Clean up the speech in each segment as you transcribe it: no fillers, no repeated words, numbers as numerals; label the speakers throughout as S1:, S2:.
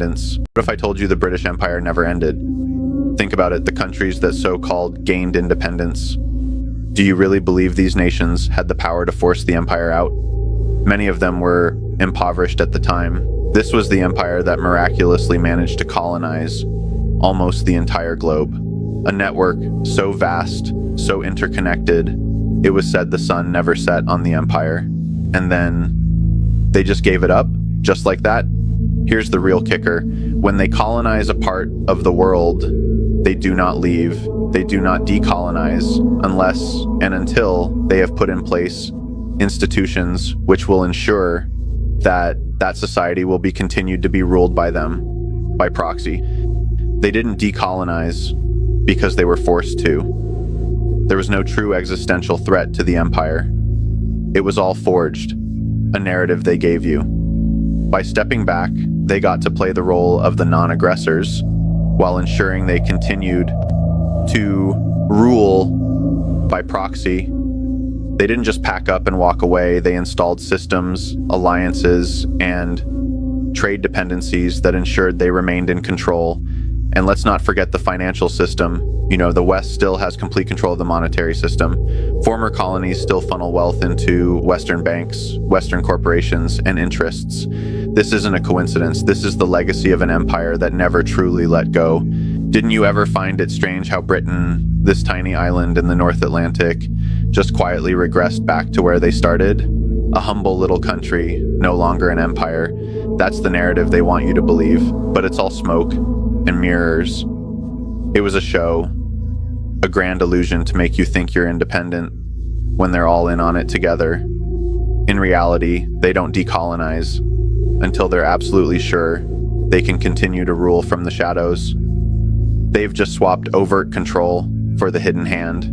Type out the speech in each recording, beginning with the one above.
S1: What if I told you the British Empire never ended? Think about it, the countries that so-called gained independence. Do you really believe these nations had the power to force the empire out? Many of them were impoverished at the time. This was the empire that miraculously managed to colonize almost the entire globe. A network so vast, so interconnected, it was said the sun never set on the empire. And then they just gave it up, just like that. Here's the real kicker. When they colonize a part of the world, they do not leave, they do not decolonize unless and until they have put in place institutions which will ensure that that society will be continued to be ruled by them, by proxy. They didn't decolonize because they were forced to. There was no true existential threat to the empire. It was all forged, a narrative they gave you. By stepping back, they got to play the role of the non-aggressors while ensuring they continued to rule by proxy. They didn't just pack up and walk away. They installed systems, alliances, and trade dependencies that ensured they remained in control. And let's not forget the financial system. You know, the West still has complete control of the monetary system. Former colonies still funnel wealth into Western banks, Western corporations, and interests. This isn't a coincidence. This is the legacy of an empire that never truly let go. Didn't you ever find it strange how Britain, this tiny island in the North Atlantic, just quietly regressed back to where they started? A humble little country, no longer an empire. That's the narrative they want you to believe, but it's all smoke and mirrors. It was a show, a grand illusion to make you think you're independent when they're all in on it together. In reality, they don't decolonize until they're absolutely sure they can continue to rule from the shadows. They've just swapped overt control for the hidden hand.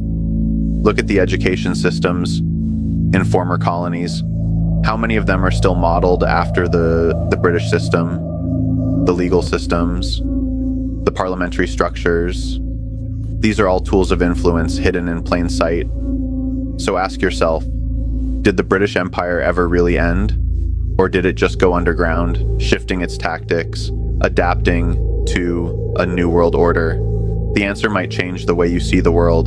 S1: Look at the education systems in former colonies. How many of them are still modeled after the British system, the legal systems, the parliamentary structures? These are all tools of influence hidden in plain sight. So ask yourself, did the British Empire ever really end? Or did it just go underground, shifting its tactics, adapting to a new world order? The answer might change the way you see the world.